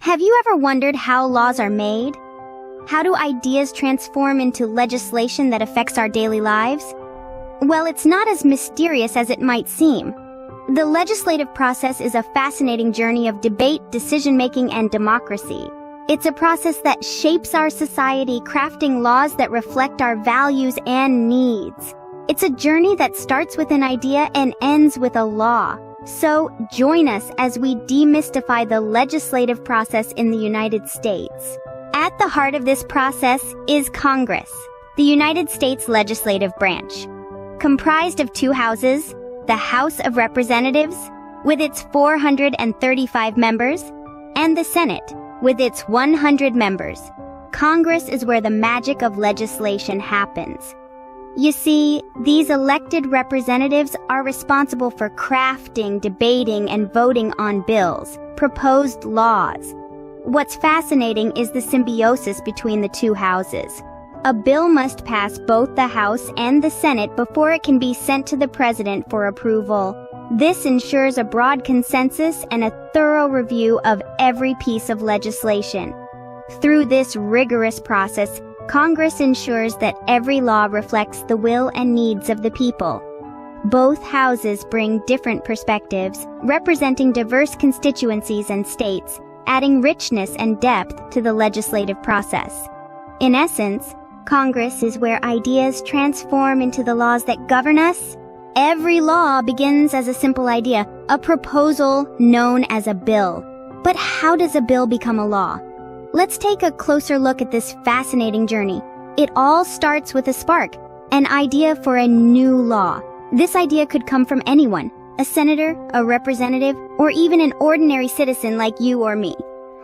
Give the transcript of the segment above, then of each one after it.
Have you ever wondered how laws are made? How do ideas transform into legislation that affects our daily lives? Well, it's not as mysterious as it might seem. The legislative process is a fascinating journey of debate, decision-making, and democracy. It's a process that shapes our society, crafting laws that reflect our values and needs. It's a journey that starts with an idea and ends with a law. So, join us as we demystify the legislative process in the United States. At the heart of this process is Congress, the United States legislative branch. Comprised of two houses, the House of Representatives, with its 435 members, and the Senate, with its 100 members. Congress is where the magic of legislation happens. You see, these elected representatives are responsible for crafting, debating, and voting on bills, proposed laws. What's fascinating is the symbiosis between the two houses. A bill must pass both the House and the Senate before it can be sent to the President for approval. This ensures a broad consensus and a thorough review of every piece of legislation. Through this rigorous process, Congress ensures that every law reflects the will and needs of the people. Both houses bring different perspectives, representing diverse constituencies and states, adding richness and depth to the legislative process. In essence, Congress is where ideas transform into the laws that govern us. Every law begins as a simple idea, a proposal known as a bill. But how does a bill become a law? Let's take a closer look at this fascinating journey. It all starts with a spark, an idea for a new law. This idea could come from anyone, a senator, a representative, or even an ordinary citizen like you or me.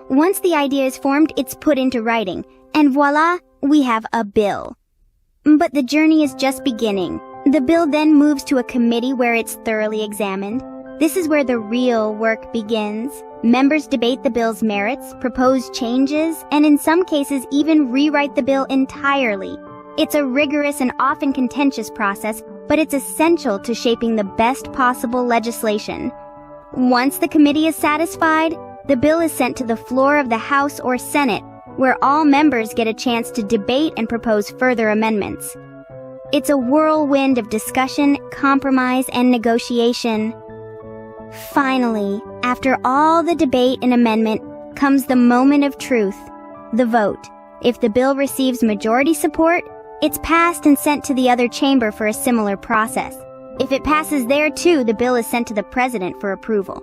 Once the idea is formed, it's put into writing, and voila, we have a bill. But the journey is just beginning. The bill then moves to a committee where it's thoroughly examined. This is where the real work begins. Members debate the bill's merits, propose changes, and in some cases even rewrite the bill entirely. It's a rigorous and often contentious process, but it's essential to shaping the best possible legislation. Once the committee is satisfied, the bill is sent to the floor of the House or Senate, where all members get a chance to debate and propose further amendments. It's a whirlwind of discussion, compromise, and negotiation. Finally, after all the debate and amendment, comes the moment of truth, the vote. If the bill receives majority support, it's passed and sent to the other chamber for a similar process. If it passes there too, the bill is sent to the President for approval.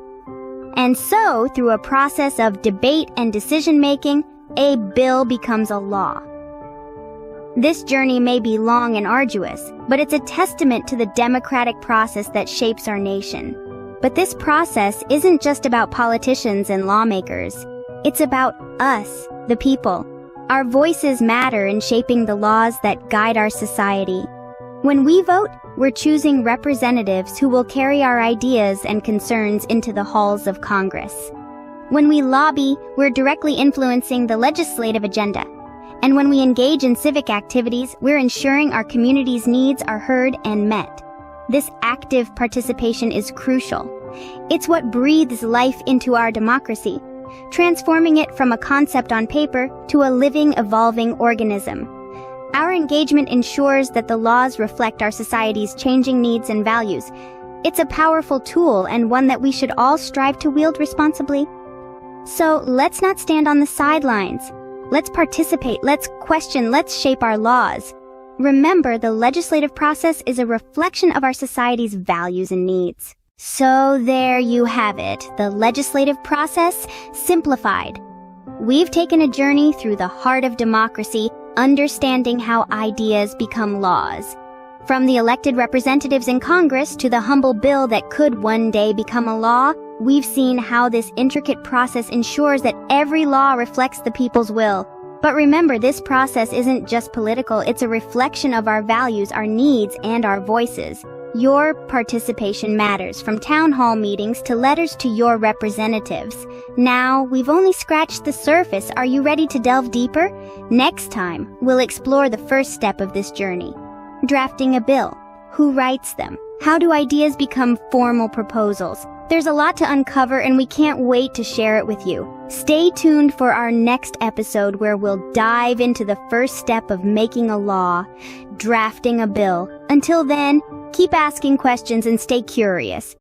And so, through a process of debate and decision-making, a bill becomes a law. This journey may be long and arduous, but it's a testament to the democratic process that shapes our nation. But this process isn't just about politicians and lawmakers. It's about us, the people. Our voices matter in shaping the laws that guide our society. When we vote, we're choosing representatives who will carry our ideas and concerns into the halls of Congress. When we lobby, we're directly influencing the legislative agenda. And when we engage in civic activities, we're ensuring our community's needs are heard and met. This active participation is crucial. It's what breathes life into our democracy, transforming it from a concept on paper to a living, evolving organism. Our engagement ensures that the laws reflect our society's changing needs and values. It's a powerful tool and one that we should all strive to wield responsibly. So let's not stand on the sidelines. Let's participate, let's question, let's shape our laws. Remember, the legislative process is a reflection of our society's values and needs. So there you have it, the legislative process simplified. We've taken a journey through the heart of democracy, understanding how ideas become laws. From the elected representatives in Congress to the humble bill that could one day become a law, we've seen how this intricate process ensures that every law reflects the people's will. But remember, this process isn't just political, it's a reflection of our values, our needs, and our voices. Your participation matters, from town hall meetings to letters to your representatives. Now, we've only scratched the surface. Are you ready to delve deeper? Next time, we'll explore the first step of this journey. Drafting a bill. Who writes them? How do ideas become formal proposals? There's a lot to uncover, and we can't wait to share it with you. Stay tuned for our next episode where we'll dive into the first step of making a law, drafting a bill. Until then, keep asking questions and stay curious.